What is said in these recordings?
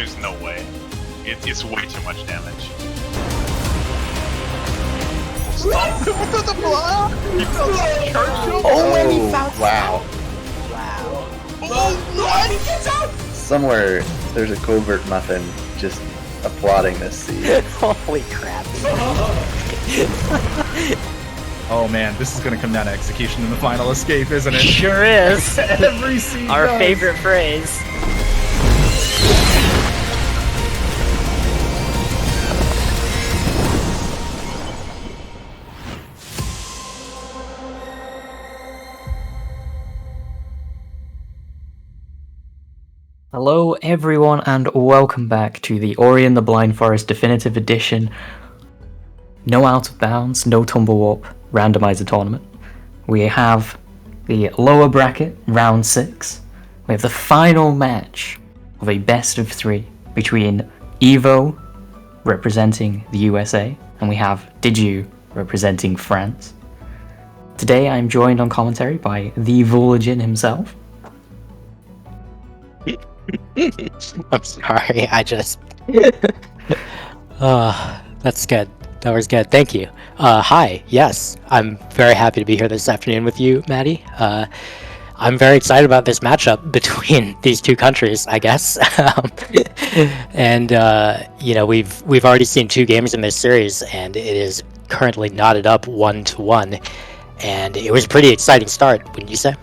There's no way. It's way too much damage. Stop him with the block! He fell to charge him! Oh, and he found wow. Wow. Oh, no! And he gets out! Somewhere there's a covert muffin just applauding this seed. Holy crap. Oh man, this is gonna come down to execution in the final escape, isn't it? Sure is. Every seed Our does. favorite phrase. Hello everyone and welcome back to the Ori and the Blind Forest Definitive Edition. No out of bounds, no tumble warp, randomizer tournament. We have the lower bracket, round 6. We have the final match of a best of 3 between Evo, representing the USA, and we have Dedew, representing France. Today I'm joined on commentary by the Vulgin himself. I'm sorry, I just... that's good. That was good, thank you. Hi, yes, I'm very happy to be here this afternoon with you, Maddie. I'm very excited about this matchup between these two countries, I guess. And, you know, we've already seen 2 games in this series, and it is currently knotted up 1-1. And it was a pretty exciting start, wouldn't you say?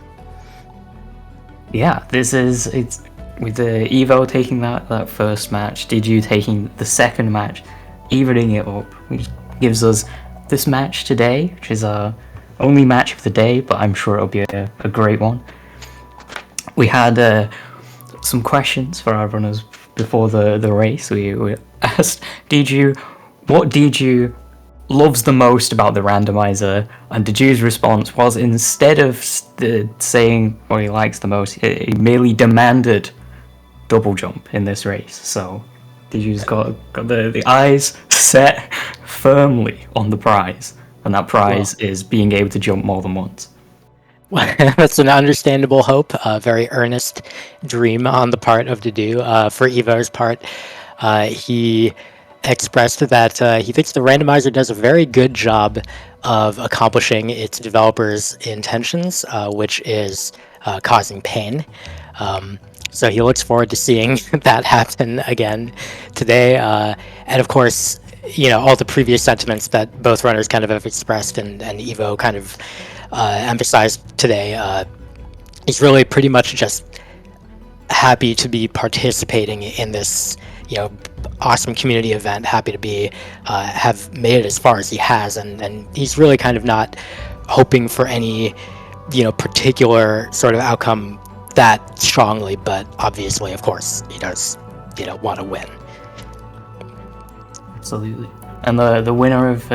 Yeah, it's with the Evo taking that first match, Dedew taking the second match, evening it up, which gives us this match today, which is our only match of the day, but I'm sure it'll be a great one. We had some questions for our runners before the race. We asked Dedew what Dedew loves the most about the randomizer, and Dedew's response was, instead of saying what he likes the most, he merely demanded double jump in this race. So Dedew's got the eyes set firmly on the prize, and that prize is being able to jump more than once. Well, that's an understandable hope, a very earnest dream on the part of Dedew. For Evo's part, he expressed that he thinks the randomizer does a very good job of accomplishing its developers' intentions, which is causing pain. So he looks forward to seeing that happen again today. And of course, you know, all the previous sentiments that both runners kind of have expressed and Evo kind of emphasized today. He's really pretty much just happy to be participating in this, you know, awesome community event, happy to be have made it as far as he has, and he's really kind of not hoping for any, you know, particular sort of outcome that strongly, but obviously, of course, he does, you know, want to win. Absolutely. And the winner of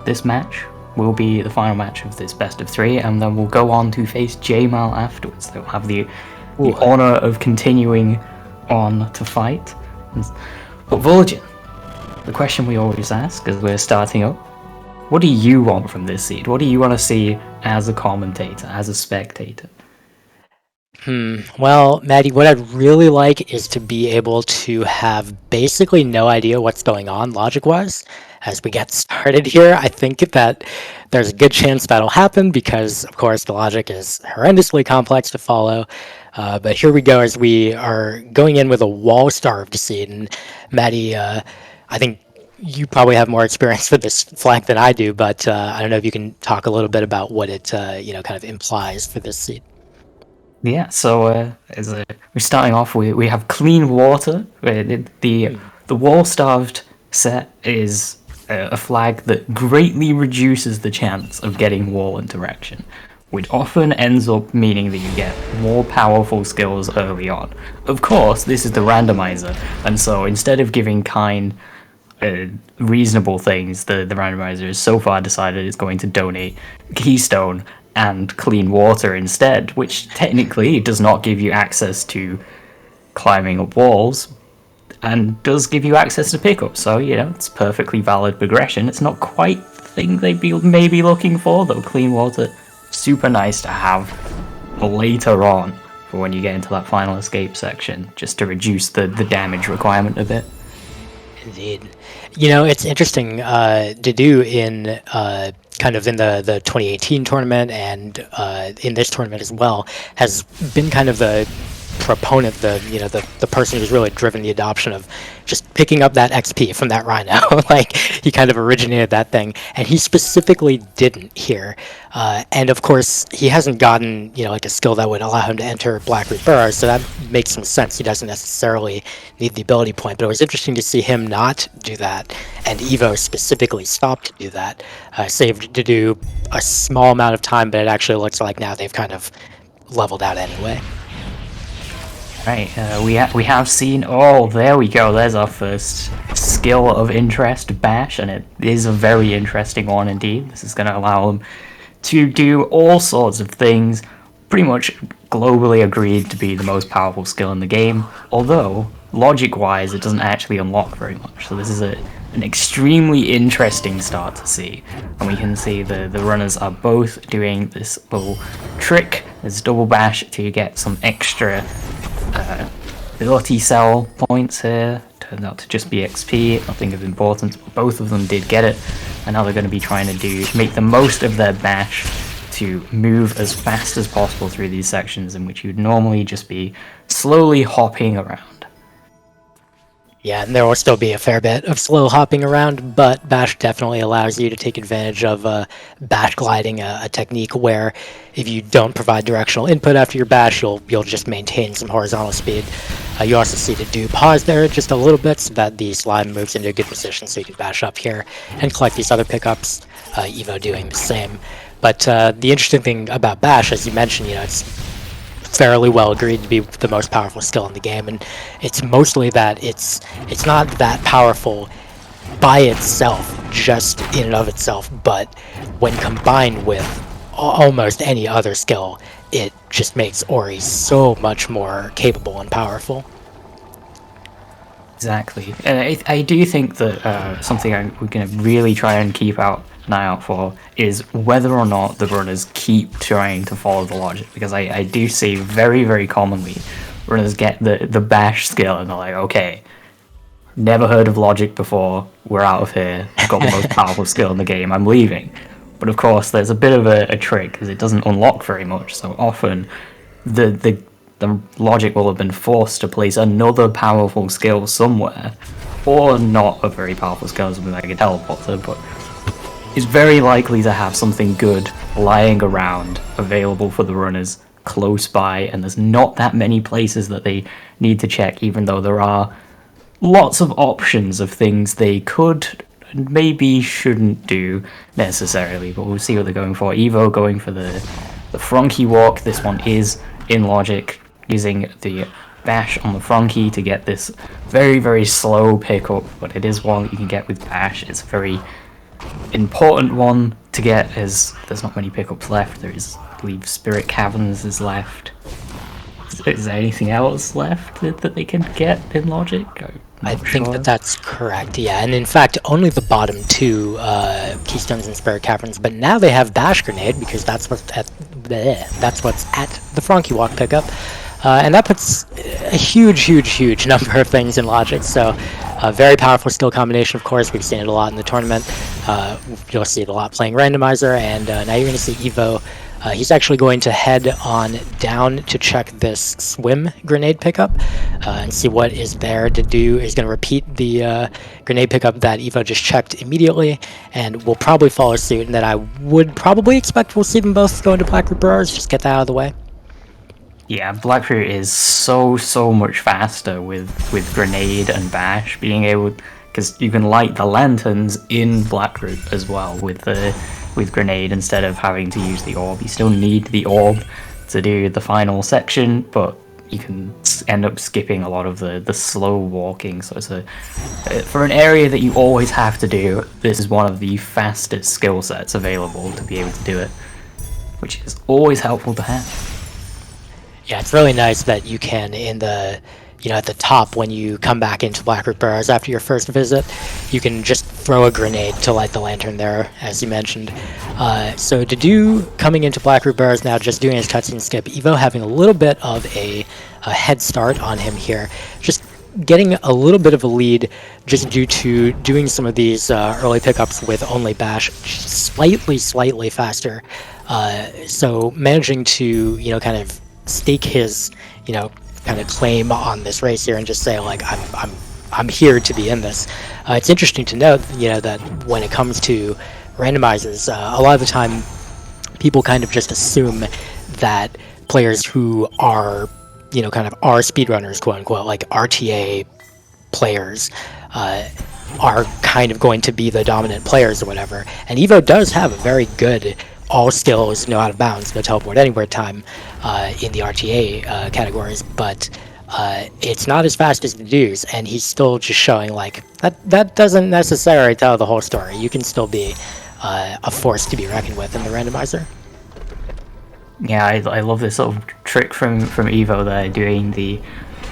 this match will be the final match of this best of 3, and then we'll go on to face Jamal afterwards. They'll have the honor of continuing on to fight. But Vulgin, the question we always ask as we're starting up, what do you want from this seed? What do you want to see as a commentator, as a spectator? Well, Maddie, what I'd really like is to be able to have basically no idea what's going on logic-wise as we get started here. I think that there's a good chance that'll happen because, of course, the logic is horrendously complex to follow. But here we go as we are going in with a wall-starved seed. And Maddie, I think you probably have more experience with this flank than I do, but I don't know if you can talk a little bit about what it, you know, kind of implies for this seed. Yeah, so we're starting off, we have clean water. The wall-starved set is a flag that greatly reduces the chance of getting wall interaction, which often ends up meaning that you get more powerful skills early on. Of course, this is the randomizer, and so instead of giving kind, reasonable things, the randomizer has so far decided it's going to donate Keystone and clean water instead, which technically does not give you access to climbing up walls, and does give you access to pickup, so, you know, it's perfectly valid progression. It's not quite the thing they'd be maybe looking for, though. Clean water, super nice to have later on for when you get into that final escape section, just to reduce the damage requirement a bit. Indeed. You know, it's interesting, Dedew in kind of in the 2018 tournament and in this tournament as well, has been kind of the proponent, the person who's really driven the adoption of just picking up that XP from that Rhino. Like, he kind of originated that thing, and he specifically didn't here. And of course, he hasn't gotten, like a skill that would allow him to enter Blackroot Burrows, so that makes some sense. He doesn't necessarily need the ability point, but it was interesting to see him not do that, and Evo specifically stopped to do that. Saved to do a small amount of time, but it actually looks like now they've kind of leveled out anyway. Right, we have seen, oh, there we go, there's our first skill of interest, Bash, and it is a very interesting one indeed. This is going to allow them to do all sorts of things, pretty much globally agreed to be the most powerful skill in the game, although, logic-wise, it doesn't actually unlock very much, so this is an extremely interesting start to see, and we can see the runners are both doing this little trick, this double bash, to get some extra ability cell points here. Turned out to just be XP, nothing of importance. Both of them did get it, and now they're going to be trying to make the most of their bash to move as fast as possible through these sections in which you'd normally just be slowly hopping around. Yeah, and there will still be a fair bit of slow hopping around, but Bash definitely allows you to take advantage of bash gliding, a technique where if you don't provide directional input after your bash, you'll just maintain some horizontal speed. You also see to do pause there just a little bit so that the slime moves into a good position, so you can bash up here and collect these other pickups. Evo doing the same. But the interesting thing about Bash, as you mentioned, it's fairly well agreed to be the most powerful skill in the game, and it's mostly that it's not that powerful by itself, just in and of itself, but when combined with almost any other skill, it just makes Ori so much more capable and powerful. Exactly, and I do think that something we're going to really try and keep an eye out for is whether or not the runners keep trying to follow the logic, because I do see very, very commonly runners get the bash skill and they're like, okay, never heard of logic before, we're out of here, I've got the most powerful skill in the game, I'm leaving. But of course there's a bit of a trick, because it doesn't unlock very much, so often the logic will have been forced to place another powerful skill somewhere, or not a very powerful skill, something like a teleporter, but is very likely to have something good lying around, available for the runners, close by, and there's not that many places that they need to check, even though there are lots of options of things they could and maybe shouldn't do necessarily, but we'll see what they're going for. Evo going for the Frankie walk. This one is in logic, using the bash on the Frankie to get this very, very slow pickup, but it is one that you can get with bash. It's a very important one to get, as there's not many pickups left. There is, I believe, Spirit Caverns is left. Is there anything else left that they can get in logic? I think that's correct, yeah. And in fact, only the bottom two Keystones and Spirit Caverns, but now they have Bash Grenade, because that's what's at the Frankie Walk pickup. And that puts a huge number of things in logic, so a very powerful skill combination, of course. We've seen it a lot in the tournament. You'll see it a lot playing Randomizer, and now you're going to see Evo. He's actually going to head on down to check this swim grenade pickup and see what is there to do. He's going to repeat the grenade pickup that Evo just checked immediately, and we'll probably follow suit, and then I would probably expect we'll see them both go into Blackroot Burrows. Just get that out of the way. Yeah, Blackroot is so much faster with grenade and bash, being able, because you can light the lanterns in Blackroot as well with grenade instead of having to use the orb. You still need the orb to do the final section, but you can end up skipping a lot of the slow walking. So it's for an area that you always have to do, this is one of the fastest skill sets available to be able to do it, which is always helpful to have. Yeah, it's really nice that you can, in the at the top when you come back into Blackroot Burrows after your first visit, you can just throw a grenade to light the lantern there, as you mentioned. So Dedew coming into Blackroot Burrows now, just doing his cutscene skip. Evo having a little bit of a head start on him here, just getting a little bit of a lead just due to doing some of these early pickups with only Bash slightly faster. So managing to, kind of stake his, kind of claim on this race here and just say, like, I'm here to be in this. It's interesting to note, that when it comes to randomizers, a lot of the time people kind of just assume that players who are, kind of are speedrunners, quote unquote, like RTA players, are kind of going to be the dominant players or whatever. And Evo does have a very good all skills, no out of bounds, no teleport anywhere time in the RTA categories, but it's not as fast as the Dedew's, and he's still just showing like that doesn't necessarily tell the whole story. You can still be a force to be reckoned with in the randomizer. Yeah, I love this sort of trick from Evo there, doing the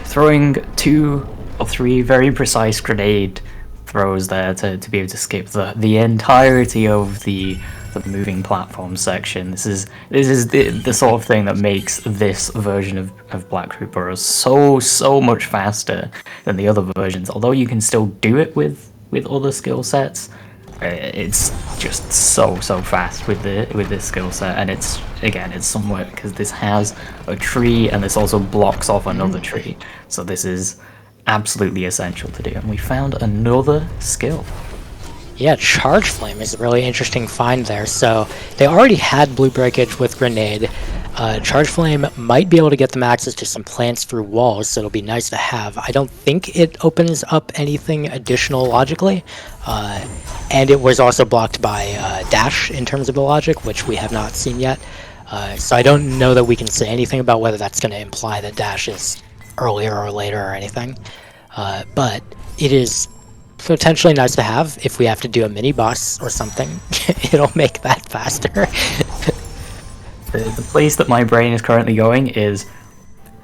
throwing 2 or 3 very precise grenade throws there to be able to skip the entirety of the moving platform section. This is the sort of thing that makes this version of Blackroot Burrows so much faster than the other versions. Although you can still do it with other skill sets, it's just so fast with this skill set. And it's somewhat because this has a tree and this also blocks off another tree. So this is absolutely essential to do. And we found another skill. Yeah, Charge Flame is a really interesting find there. So they already had Blue Breakage with Grenade. Charge Flame might be able to get them access to some plants through walls, so it'll be nice to have. I don't think it opens up anything additional logically. And it was also blocked by Dash in terms of the logic, which we have not seen yet. So I don't know that we can say anything about whether that's going to imply that Dash is earlier or later or anything. But it is potentially nice to have if we have to do a mini boss or something. It'll make that faster. The place that my brain is currently going is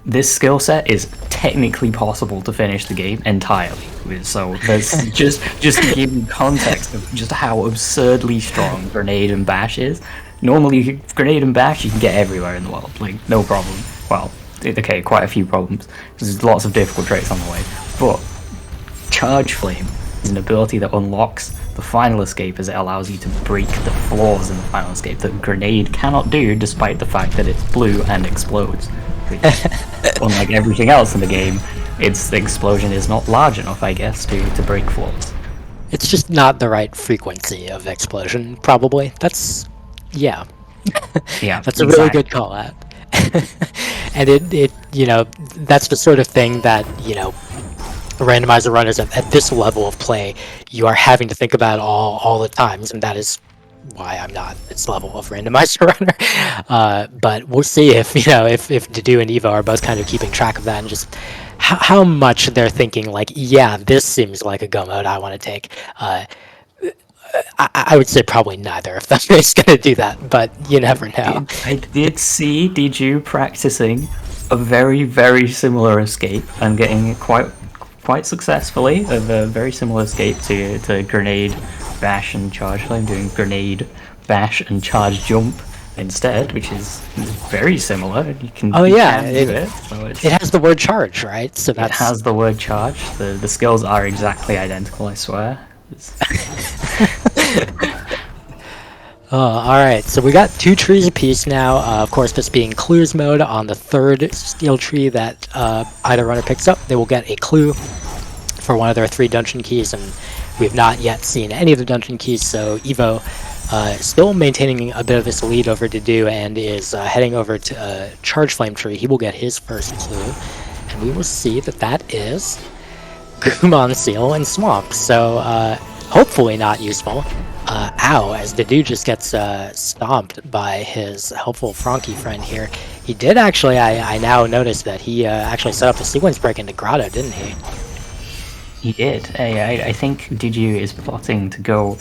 this skill set is technically possible to finish the game entirely with. So there's just to give you context of just how absurdly strong Grenade and Bash is. Normally, Grenade and Bash you can get everywhere in the world, like no problem. Well, okay, quite a few problems. There's lots of difficult traits on the way, but Charge Flame is an ability that unlocks the final escape as it allows you to break the flaws in the final escape that Grenade cannot do, despite the fact that it's blue and explodes. Unlike everything else in the game, its explosion is not large enough, I guess, to break flaws. It's just not the right frequency of explosion, probably. That's yeah. Yeah, that's a really good call out. And it that's the sort of thing that randomizer runners at this level of play you are having to think about all the times, and that is why I'm not this level of randomizer runner. But we'll see if Dedew and Evo are both kind of keeping track of that and just how much they're thinking like, yeah, this seems like a go mode I want to take. I would say probably neither of them is going to do that, but you never know. I did see Dedew practicing a very similar escape and getting quite successfully of a very similar escape to Grenade, Bash and Charge Flame, doing Grenade, Bash and Charge Jump instead, which is very similar. You can do it. So it has the word charge, right? So it has the word charge. The skills are exactly identical, I swear. Alright, so we got 2 trees apiece now. Of course, this being clues mode on the 3rd steel tree that either runner picks up, they will get a clue for one of their 3 dungeon keys, and we have not yet seen any of the dungeon keys, so Evo still maintaining a bit of this lead over Dedew and is heading over to Charge Flame tree. He will get his first clue, and we will see that is Kumon Seal and Swamp, so hopefully not useful. Ow, as Dedew just gets stomped by his helpful Frankie friend here. He did actually, I now noticed that he actually set up a sequence break into Grotto, didn't he? He did. I think Dedew is plotting to go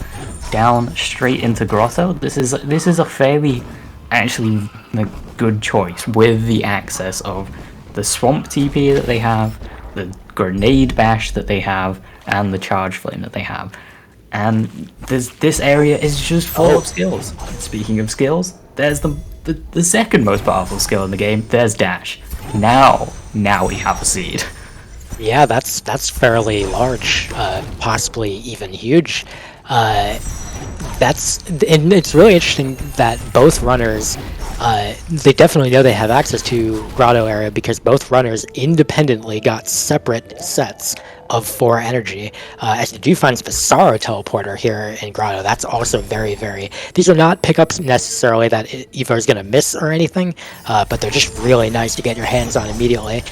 down straight into Grotto. This is a fairly, actually, good choice with the access of the Swamp TP that they have, the grenade bash that they have and the charge flame that they have. And this area is just full of skills. Speaking of skills, there's the second most powerful skill in the game. There's dash. Now we have a seed. Yeah, that's fairly large, possibly even huge. And it's really interesting that both runners, they definitely know they have access to Grotto area because both runners independently got separate sets of 4 energy. As you do find the Sorrow Teleporter here in Grotto, that's also very, very... These are not pickups necessarily that Evo is going to miss or anything, but they're just really nice to get your hands on immediately.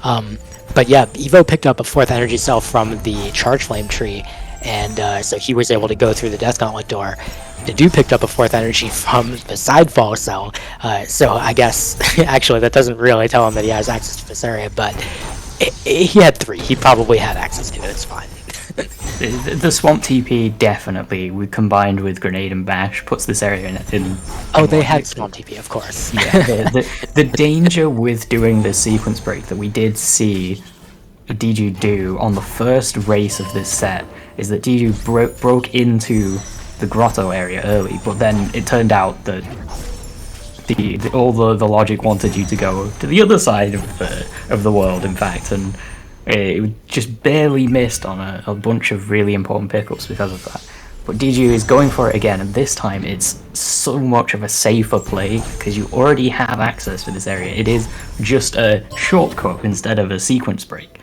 But yeah, Evo picked up a 4th energy cell from the Charge Flame tree, and so he was able to go through the Death Gauntlet door. Dedew picked up a 4th energy from the Sidefall cell, so I guess, actually, that doesn't really tell him that he has access to this area, but he had 3. He probably had access to it, it's fine. The Swamp TP definitely, combined with Grenade and Bash, puts this area in Oh, they had Swamp TP, of course. Yeah, the danger with doing the sequence break that we did see Dedew do on the first race of this set is that Dedew broke into the grotto area early, but then it turned out that all the logic wanted you to go to the other side of the world, in fact, and it just barely missed on a bunch of really important pickups because of that. But Dedew is going for it again, and this time it's so much of a safer play because you already have access to this area. It is just a shortcut instead of a sequence break,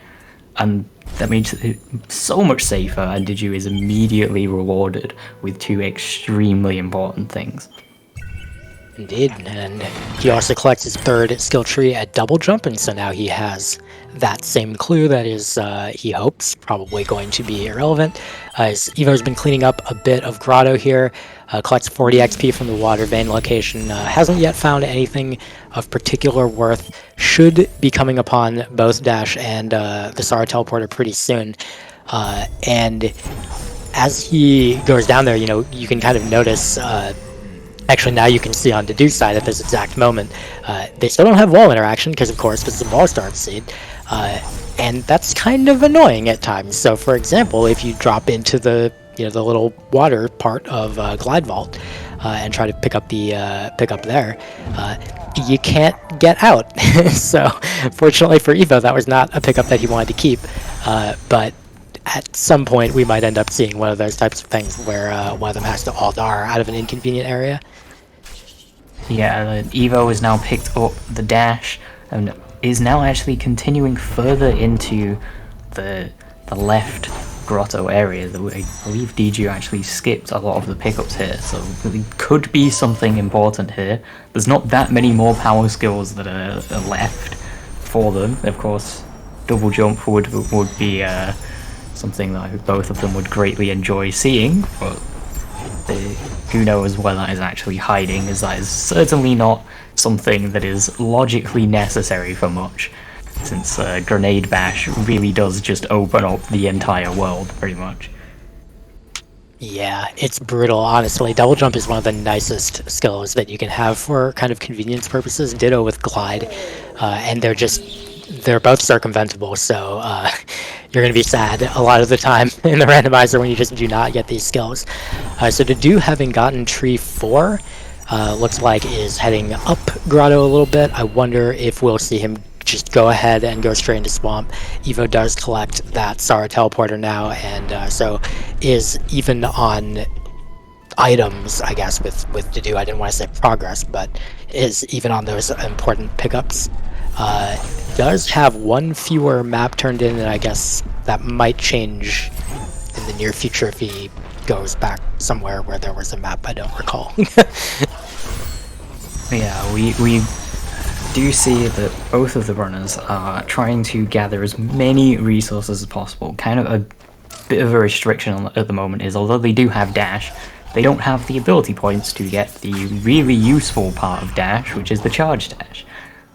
and that makes it so much safer, and Dedew is immediately rewarded with 2 extremely important things. Indeed, and he also collects his 3rd skill tree at double jump, and so now he has that same clue that is, he hopes, probably going to be irrelevant. Evo's been cleaning up a bit of Grotto here, collects 40 XP from the Water Vein location, hasn't yet found anything of particular worth, should be coming upon both Dash and the Sorrow Teleporter pretty soon. And as he goes down there, you can kind of notice... Actually, now you can see on Dedew's side at this exact moment, they still don't have wall interaction because, of course, this is a ball start seed, and that's kind of annoying at times. So, for example, if you drop into the the little water part of Glide Vault and try to pick up there, you can't get out. So, fortunately for Evo, that was not a pickup that he wanted to keep, but at some point we might end up seeing one of those types of things where one of them has to alt-R out of an inconvenient area. Yeah, Evo has now picked up the dash and is now actually continuing further into the left grotto area. I believe Dedew actually skipped a lot of the pickups here, so there could be something important here. There's not that many more power skills that are left for them. Of course, double jump would be something that both of them would greatly enjoy seeing, but who knows where that is actually hiding, as that is certainly not something that is logically necessary for much, since Grenade Bash really does just open up the entire world, pretty much. Yeah, it's brutal, honestly. Double jump is one of the nicest skills that you can have for kind of convenience purposes. Ditto with glide, and they're both circumventable, so you're going to be sad a lot of the time in the randomizer when you just do not get these skills. So Dedew, having gotten tree 4, looks like is heading up Grotto a little bit. I wonder if we'll see him just go ahead and go straight into Swamp. Evo does collect that Sorrow Teleporter now, and so is even on items, I guess, with Dedew. I didn't want to say progress, but is even on those important pickups. Does have 1 fewer map turned in, and I guess that might change in the near future if he goes back somewhere where there was a map. I don't recall. Yeah, we do see that both of the runners are trying to gather as many resources as possible. Kind of a bit of a restriction at the moment is, although they do have dash, they don't have the ability points to get the really useful part of dash, which is the charge dash.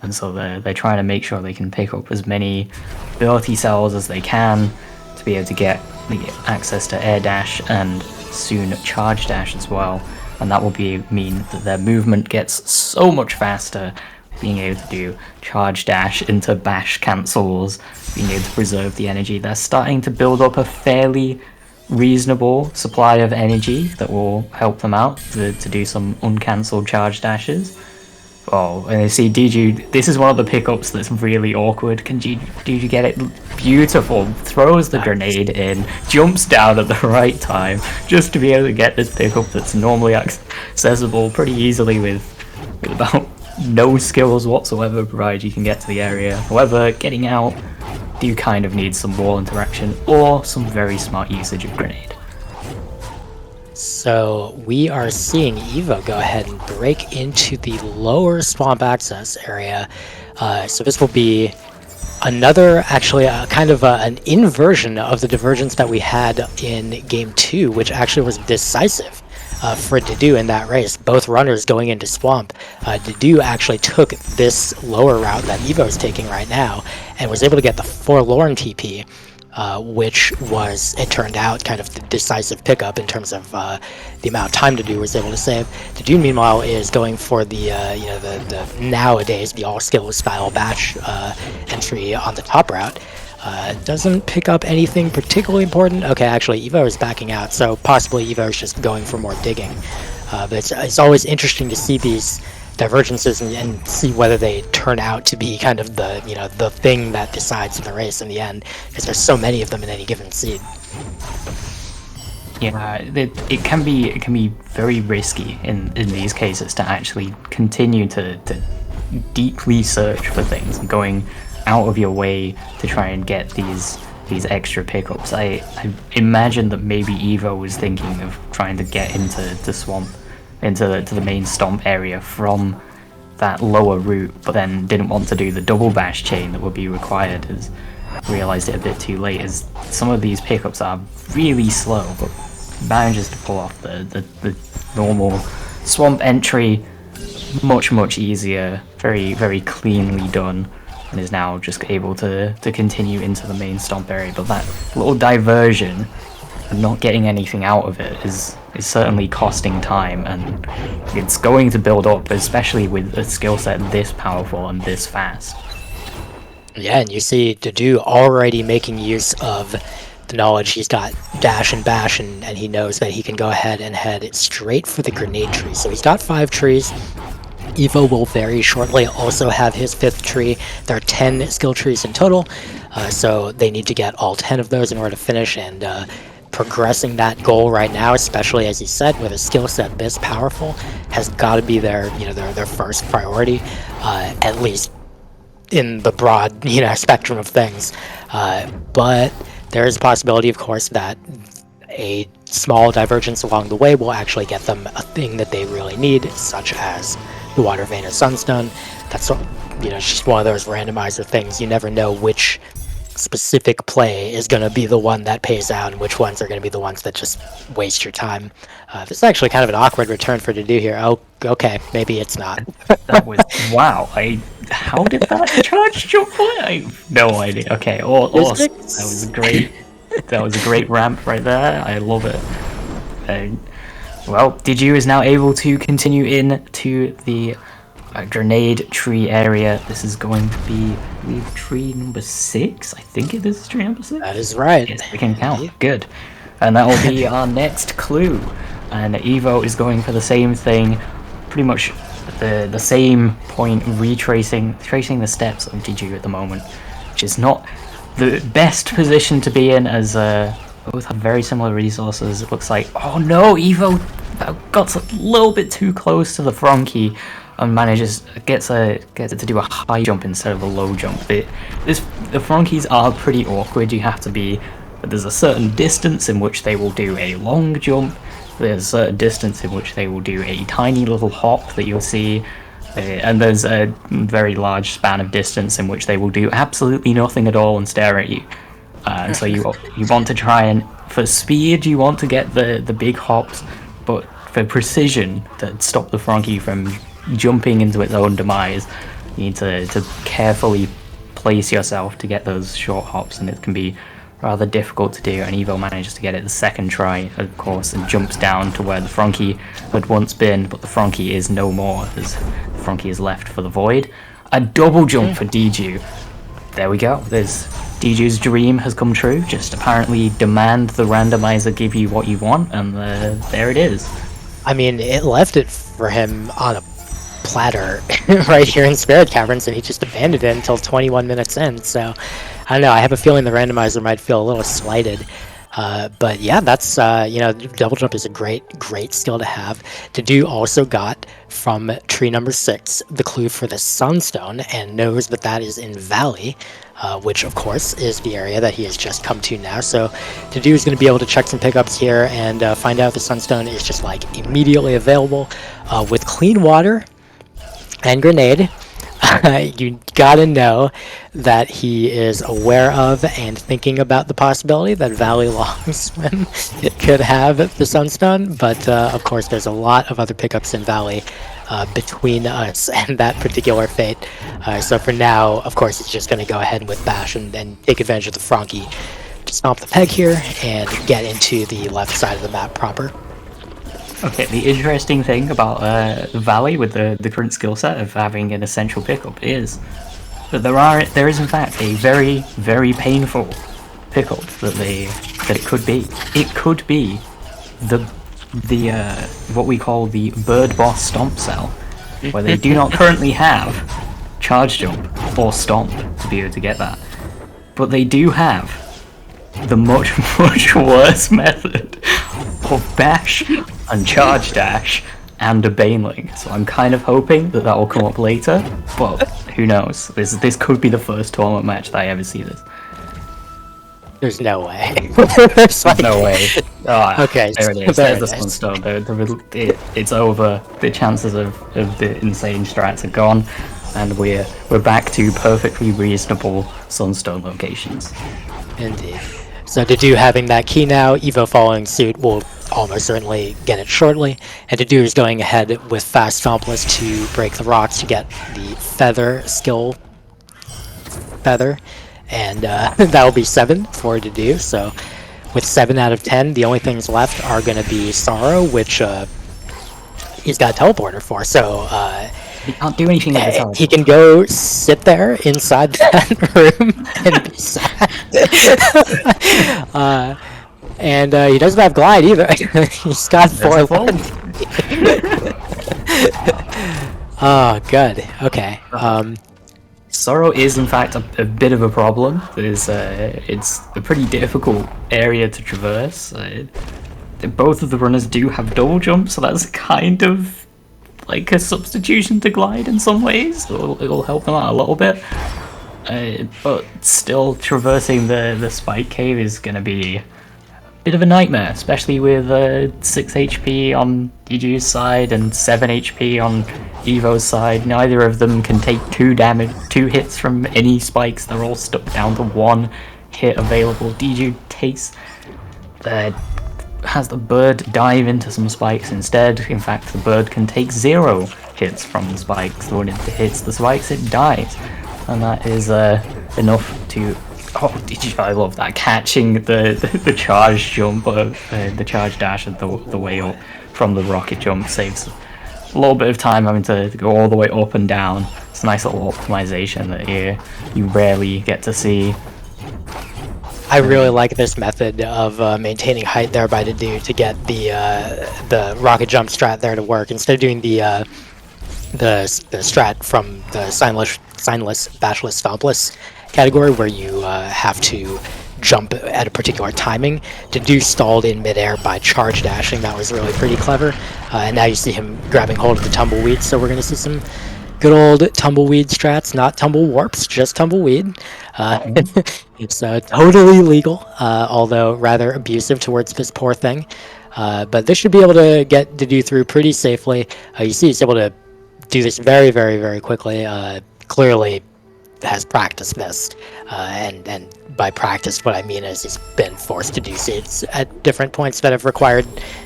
And so they're trying to make sure they can pick up as many ability cells as they can to be able to get the access to air dash and soon charge dash as well. And that will mean that their movement gets so much faster. being able to do charge dash into bash cancels, being able to preserve the energy, they're starting to build up a fairly reasonable supply of energy that will help them out to do some uncancelled charge dashes. Oh, and you see Dedew, this is one of the pickups that's really awkward. Can Dedew get it? Beautiful. Throws the grenade in, jumps down at the right time, just to be able to get this pickup that's normally accessible pretty easily with about no skills whatsoever, provided you can get to the area. However, getting out, you kind of need some wall interaction or some very smart usage of grenade. So we are seeing Evo go ahead and break into the lower swamp access area. So this will be another, actually, kind of an inversion of the divergence that we had in Game 2, which actually was decisive for Dedew in that race. Both runners going into swamp. Dedew actually took this lower route that Evo is taking right now and was able to get the forlorn TP. Which was, it turned out, kind of the decisive pickup in terms of the amount of time Dedew was able to save. Dedew, meanwhile, is going for the the nowadays the all skills style bash entry on the top route. Doesn't pick up anything particularly important. Okay, actually, Evo is backing out, so possibly Evo is just going for more digging. But it's always interesting to see these divergences and see whether they turn out to be kind of the the thing that decides the race in the end, because there's so many of them in any given seed. Yeah, it can be very risky in these cases to actually continue to deeply search for things and going out of your way to try and get these extra pickups. I imagine that maybe Evo was thinking of trying to get into the swamp, into the main stomp area from that lower route, but then didn't want to do the double bash chain that would be required, as realized it a bit too late, as some of these pickups are really slow, but manages to pull off the normal swamp entry much easier, very cleanly done, and is now just able to continue into the main stomp area. But that little diversion, not getting anything out of it, is certainly costing time, and it's going to build up, especially with a skill set this powerful and this fast. Yeah, and you see Dedew already making use of the knowledge he's got dash and bash, and he knows that he can go ahead and head straight for the grenade tree. So he's got 5 trees. Evo will very shortly also have his 5th tree. There are 10 skill trees in total, so they need to get all 10 of those in order to finish, and progressing that goal right now, especially as you said, with a skill set this powerful, has got to be their first priority, at least in the broad spectrum of things. But there is a possibility, of course, that a small divergence along the way will actually get them a thing that they really need, such as the Water Vein or Sunstone. That's it's just one of those randomizer things. You never know which specific play is going to be the one that pays out and which ones are going to be the ones that just waste your time. This is actually kind of an awkward return for Dedew here. Oh, okay, maybe it's not. That was wow. How did that charge jump play? I have no idea. Okay, awesome. That was a great. That was a great ramp right there. I love it. Well, Dedew is now able to continue into the grenade tree area. This is going to be, I believe, tree number 6. I think it is tree number 6. That is right. Yes, we can count. Yeah. Good. And that will be our next clue. And Evo is going for the same thing, pretty much the same point, tracing the steps of Dedew at the moment, which is not the best position to be in, as both have very similar resources. It looks like, oh no, Evo got a little bit too close to the Frankie and gets it to do a high jump instead of a low jump. The Frankies are pretty awkward. You have to be, there's a certain distance in which they will do a long jump. There's a certain distance in which they will do a tiny little hop that you'll see. And there's a very large span of distance in which they will do absolutely nothing at all and stare at you. And so you want to try and, for speed, you want to get the big hops, but for precision, to stop the Frankie from jumping into its own demise, you need to carefully place yourself to get those short hops, and it can be rather difficult to do, and Evo manages to get it the second try, of course, and jumps down to where the Frankie had once been, but the Frankie is no more, as the Frankie is left for the void. A double jump for DeDew. There we go. There's DJ's dream has come true. Just apparently demand the randomizer give you what you want, and there it is. I mean, it left it for him on a platter right here in Spirit Caverns, and he just abandoned it until 21 minutes in. So, I don't know. I have a feeling the randomizer might feel a little slighted. But yeah, that's, you know, double jump is a great skill to have. DeDew also got from tree number 6 the clue for the Sunstone, and knows that that is in Valley, which of course is the area that he has just come to now. So DeDew is going to be able to check some pickups here and find out the Sunstone is just like immediately available with clean water and grenade. You gotta know that he is aware of and thinking about the possibility that Valley Long Swim could have the Sunstone, but of course there's a lot of other pickups in Valley between us and that particular fate. So for now, of course, he's just going to go ahead with Bash and take advantage of the Frankie to stomp the peg here and get into the left side of the map proper. Okay, the interesting thing about Valley with the current skill set of having an essential pickup is that there is in fact a very, very painful pickup that it could be. It could be the what we call the Bird Boss Stomp Cell, where they do not currently have Charge Jump or Stomp to be able to get that, but they do have the much worse method of Bash and Charge Dash and a Baneling. So I'm kind of hoping that will come up later, but who knows? This could be the first tournament match that I ever see this. There's no way. There's no way. Oh, okay, there it is. There's the Sunstone. It's over. The chances of the insane strats are gone, and we're back to perfectly reasonable Sunstone locations. Indeed. So DeDew having that key now, Evo following suit will almost certainly get it shortly, and DeDew is going ahead with Fast Stompless to break the rocks to get the Feather skill. Feather. And that will be 7 for DeDew. So with 7 out of 10, the only things left are going to be Sorrow, which he's got a teleporter for. So he can't do anything with the teleporter. He can go sit there inside that room and be sad. And he doesn't have Glide either. He's got 4 Oh, good. Okay. Sorrow is in fact a bit of a problem. It's a pretty difficult area to traverse. Both of the runners do have double jump, so that's kind of like a substitution to Glide in some ways. It'll help them out a little bit. But still, traversing the spike cave is going to be a bit of a nightmare, especially with 6 HP on DG's side and 7 HP on Evo's side. Neither of them can take 2 hits from any spikes. They're all stuck down to 1 hit available. DG has the bird dive into some spikes instead. In fact, the bird can take 0 hits from the spikes. When it hits the spikes, it dies. And that is enough to... Oh, I love that. Catching the charge jump, the charge dash and the way up from the rocket jump saves a little bit of time having to go all the way up and down. It's a nice little optimization that you rarely get to see. I really like this method of maintaining height there by DeDew to get the rocket jump strat there to work. Instead of doing the strat from the signless, bashless, stompless category where you have to jump at a particular timing, DeDew stalled in midair by charge dashing. That was really pretty clever. And now you see him grabbing hold of the tumbleweed, so we're going to see some good old tumbleweed strats, not tumble warps, just tumbleweed. It's totally legal, although rather abusive towards this poor thing. But this should be able to get DeDew through pretty safely. You see he's able to do this very, very, very quickly. Clearly has practiced this, and by practice what I mean is he's been forced to do seeds at different points that have required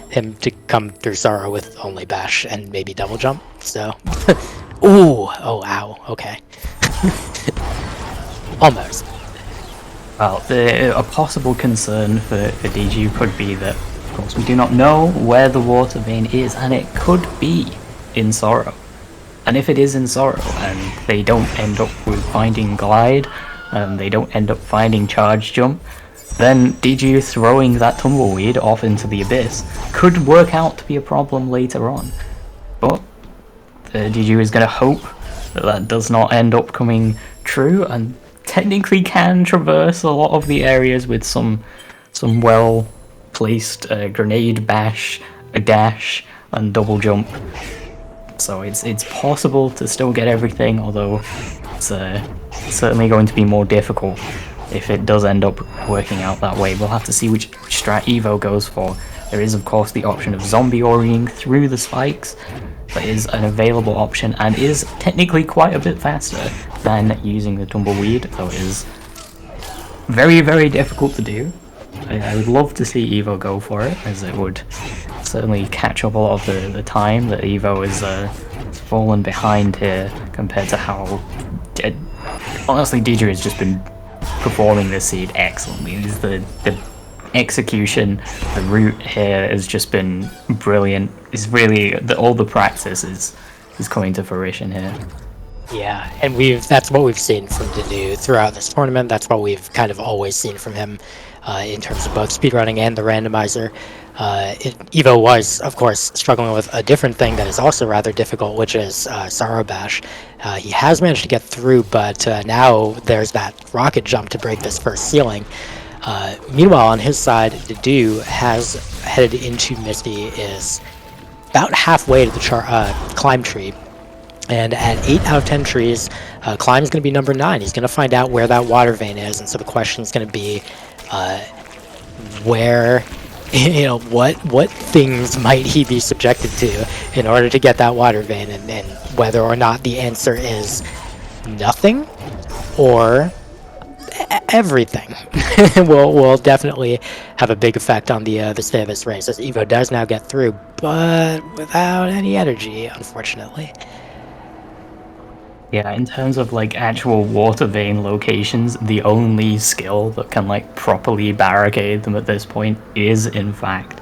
him to come through Sorrow with only Bash and maybe double jump. So ooh, oh ow, okay. Almost. Well, a possible concern for DG could be that, of course, we do not know where the water vein is, and it could be in Sorrow. And if it is in Sorrow, and they don't end up with finding Glide, and they don't end up finding Charge Jump, then DG throwing that Tumbleweed off into the abyss could work out to be a problem later on. But DG is going to hope that that does not end up coming true, and technically can traverse a lot of the areas with some well placed grenade bash, a dash, and double jump. So it's possible to still get everything, although it's certainly going to be more difficult if it does end up working out that way. We'll have to see which strat Evo goes for. There is of course the option of zombie oriing through the spikes. That is an available option and is technically quite a bit faster than using the Tumbleweed, though it is very, very difficult to do. I would love to see Evo go for it, as it would certainly catch up a lot of the time that Evo is fallen behind here compared to how... honestly, DJ has just been performing this seed excellently. The execution, the route here has just been brilliant. It's really all the practice is coming to fruition here. Yeah, and that's what we've seen from Dedew throughout this tournament. That's what we've kind of always seen from him in terms of both speedrunning and the randomizer. Evo was, of course, struggling with a different thing that is also rather difficult, which is Sorrow Bash. He has managed to get through, but now there's that rocket jump to break this first ceiling. Meanwhile, on his side, Dedew has headed into Misty, is about halfway to the climb tree. And at 8 out of 10 trees, Climb's going to be number 9. He's going to find out where that water vein is, and so the question is going to be where, what things might he be subjected to in order to get that water vein, and whether or not the answer is nothing or everything will definitely have a big effect on the stay of this race, as Evo does now get through, but without any energy, unfortunately. Yeah, in terms of like actual water vein locations, the only skill that can like properly barricade them at this point is in fact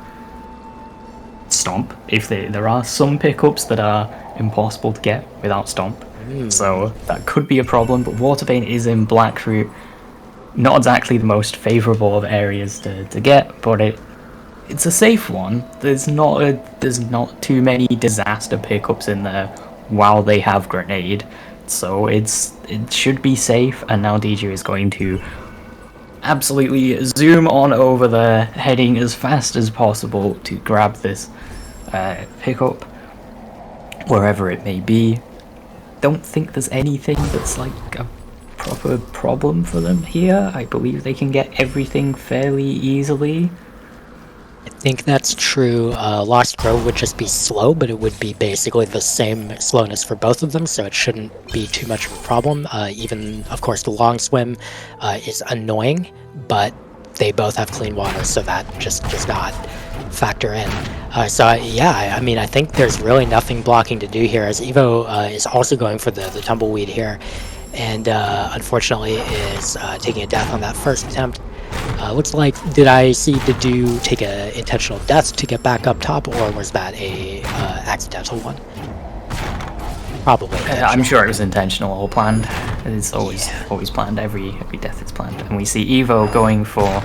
Stomp. If there are some pickups that are impossible to get without Stomp, so that could be a problem. But water vein is in Blackroot, not exactly the most favorable of areas to get, but it's a safe one. There's not too many disaster pickups in there while they have grenade. So it should be safe, and now DJ is going to absolutely zoom on over there, heading as fast as possible to grab this pickup, wherever it may be. Don't think there's anything that's like a proper problem for them here. I believe they can get everything fairly easily. I think that's true. Lost Grove would just be slow, but it would be basically the same slowness for both of them, so it shouldn't be too much of a problem. Even, of course, the long swim is annoying, but they both have clean water, so that just does not factor in. Yeah, I mean, I think there's really nothing blocking to do here, as Evo is also going for the Tumbleweed here, and unfortunately is taking a death on that first attempt. Looks like, did I see Dedew take an intentional death to get back up top, or was that a accidental one? Probably. I'm sure it was intentional or planned. It's always planned. Every death is planned. And we see Evo going for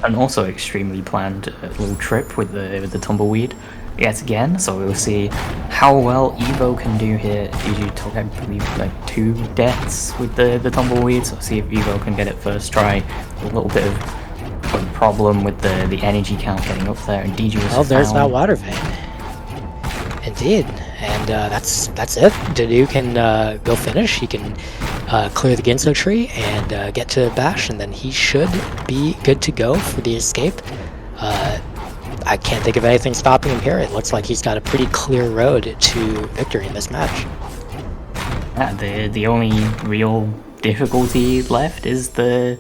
an also extremely planned little trip with the Tumbleweed yet again. So we'll see how well Evo can do here. DG took, I believe, like 2 deaths with the Tumbleweed. So see if Evo can get it first try. A little bit of a problem with the energy count getting up there, and DG was there's that water vein. Indeed, and that's it. Dedew can go finish. He can clear the Ginso tree and get to Bash, and then he should be good to go for the escape. I can't think of anything stopping him here. It looks like he's got a pretty clear road to victory in this match. Yeah, the only real difficulty left is the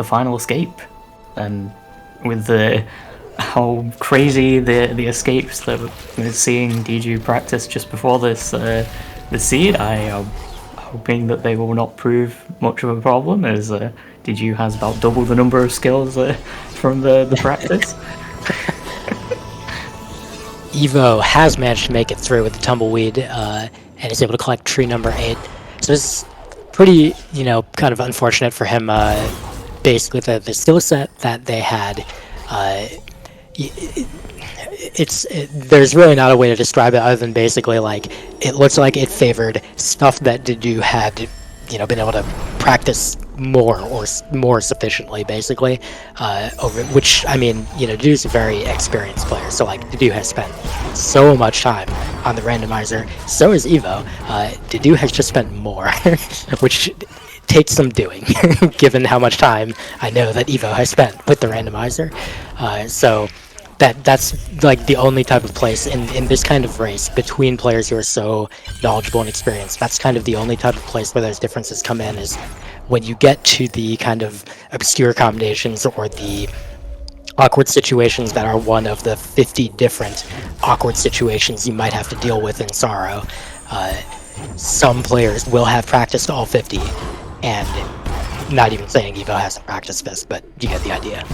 final escape, and with how crazy the escapes that we're seeing DG practice just before this the seed, I am hoping that they will not prove much of a problem, as DeDew has about double the number of skills from the practice. Evo has managed to make it through with the tumbleweed and is able to collect tree number 8. So it's pretty, kind of unfortunate for him. Basically, the skill set that they had, there's really not a way to describe it other than basically like it looks like it favored stuff that DeDew had, been able to practice more sufficiently, basically. Over which, I mean, DeDew's a very experienced player, so like DeDew has spent so much time on the randomizer. So is Evo. DeDew has just spent more, which takes some doing, given how much time I know that Evo has spent with the randomizer. So that's like the only type of place in this kind of race between players who are so knowledgeable and experienced. That's kind of the only type of place where those differences come in, is when you get to the kind of obscure combinations or the awkward situations that are one of the 50 different awkward situations you might have to deal with in Sorrow. Some players will have practiced all 50, and not even saying Evo hasn't practiced this, but you get the idea.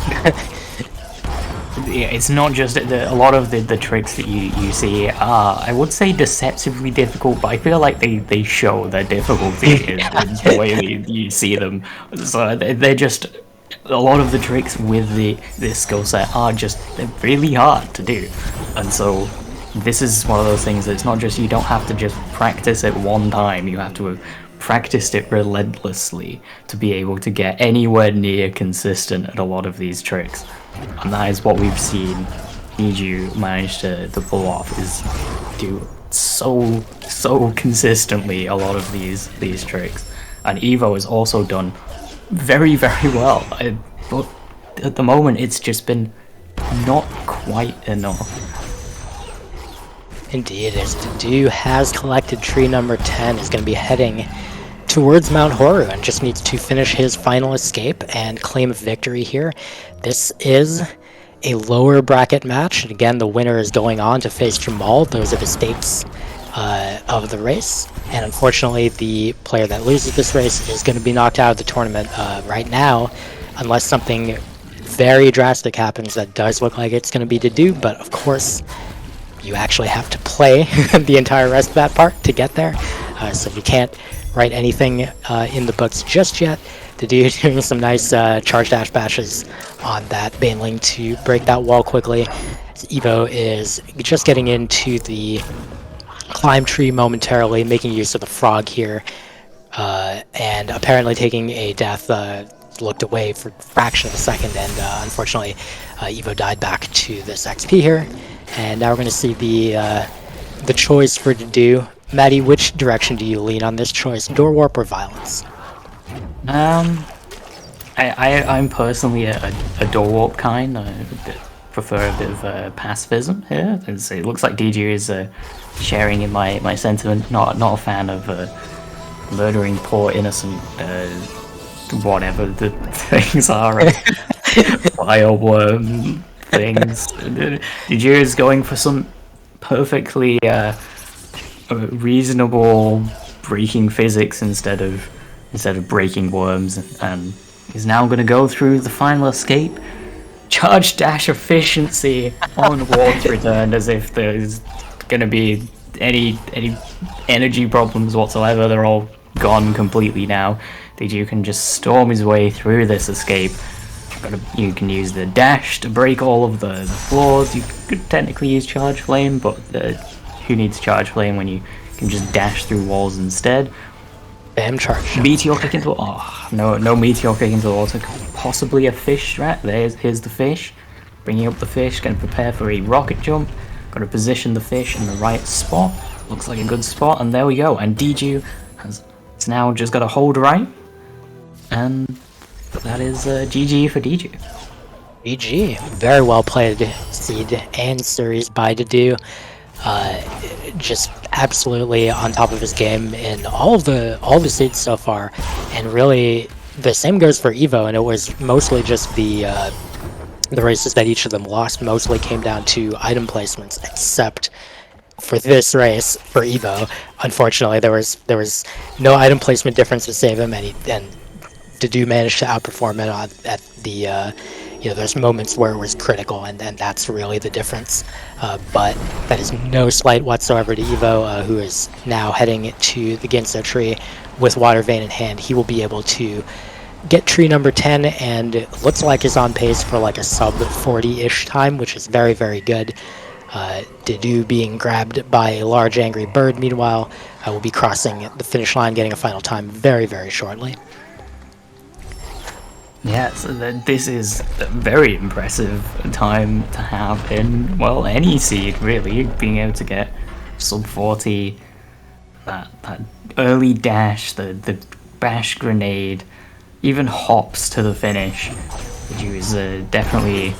Yeah, it's not just a lot of the tricks that you see are, I would say, deceptively difficult, but I feel like they show their difficulty in the way you see them. So they're just, a lot of the tricks with this skill set are just, they're really hard to do. And so this is one of those things that it's not just, you don't have to just practice it one time, you have to have practiced it relentlessly to be able to get anywhere near consistent at a lot of these tricks. And that is what we've seen DeDew manage to pull off, is do so consistently a lot of these tricks. And Evo has also done very well, but at the moment it's just been not quite enough. Indeed, as DeDew has collected tree number 10, is going to be heading towards Mount Horu and just needs to finish his final escape and claim victory here. This is a lower bracket match, and again, the winner is going on to face Jamal. Those are the stakes of the race, and unfortunately, the player that loses this race is going to be knocked out of the tournament right now, unless something very drastic happens that does look like it's going to be DeDew, but of course, you actually have to play the entire rest of that part to get there, so you can't write anything in the books just yet. DeDew doing some nice charge dash bashes on that Baneling to break that wall quickly. Evo is just getting into the climb tree momentarily, making use of the frog here, and apparently taking a death, looked away for a fraction of a second, and unfortunately Evo died back to this XP here. And now we're going to see the choice for DeDew. Maddie, which direction do you lean on this choice, door warp or violence? I'm personally a door warp kind. I prefer a bit of pacifism here. It looks like DeDew is sharing in my sentiment. Not a fan of murdering poor innocent whatever the things are, fireworm things. DeDew is going for some perfectly reasonable breaking physics instead of breaking worms, and is now going to go through the final escape. Charge dash efficiency on warp return, as if there's going to be any energy problems whatsoever. They're all gone completely now. DeDew can just storm his way through this escape. You can use the dash to break all of the floors. You could technically use charge flame, but who needs charge flame when you can just dash through walls instead? Bam, charge. Meteor kick into no meteor kick into the water. Possibly a fish strat. Here's the fish. Bringing up the fish. Going to prepare for a rocket jump. Got to position the fish in the right spot. Looks like a good spot, and there we go. And DeDew it's now just got to hold right, and that is GG for DeDew. GG. Very well played seed and series by DeDew. Just absolutely on top of his game in all the seeds so far, and really the same goes for Evo. And it was mostly just the races that each of them lost mostly came down to item placements, except for this race for Evo. Unfortunately, there was no item placement difference to save him, and Dedew managed to outperform it at the there's moments where it was critical, and that's really the difference. But that is no slight whatsoever to Evo, who is now heading to the Ginso tree with Water Vein in hand. He will be able to get tree number 10, and it looks like is on pace for like a sub 40-ish time, which is very, very good. Dedew being grabbed by a large angry bird, meanwhile, will be crossing the finish line, getting a final time very, very shortly. Yeah, so this is a very impressive time to have in, well, any seed, really, being able to get sub 40, that early dash, the bash grenade, even hops to the finish, which is definitely,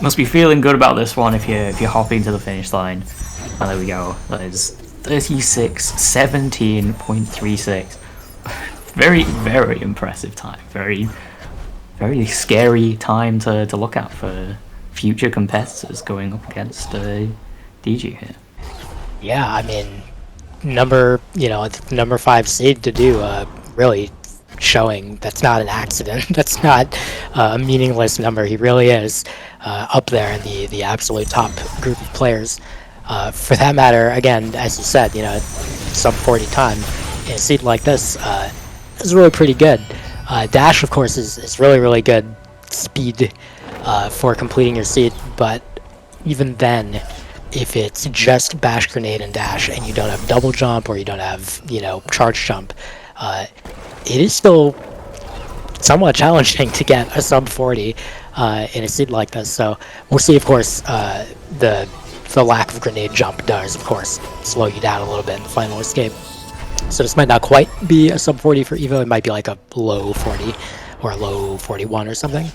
must be feeling good about this one if you're hopping to the finish line. Oh, there we go, that is 36:17.36. Very, very impressive time, very scary time to look at for future competitors going up against DG here. Yeah, I mean, number 5 seed to do, really showing that's not an accident. That's not a meaningless number. He really is up there in the absolute top group of players. For that matter, again, as you said, sub 40 time in a seed like this is really pretty good. Dash, of course, is really, really good speed for completing your seed, but even then, if it's just bash grenade and dash and you don't have double jump or you don't have, charge jump, it is still somewhat challenging to get a sub 40 in a seed like this. So we'll see, of course, the lack of grenade jump does, of course, slow you down a little bit in the final escape. So this might not quite be a sub 40 for Evo, it might be like a low 40 or a low 41 or something.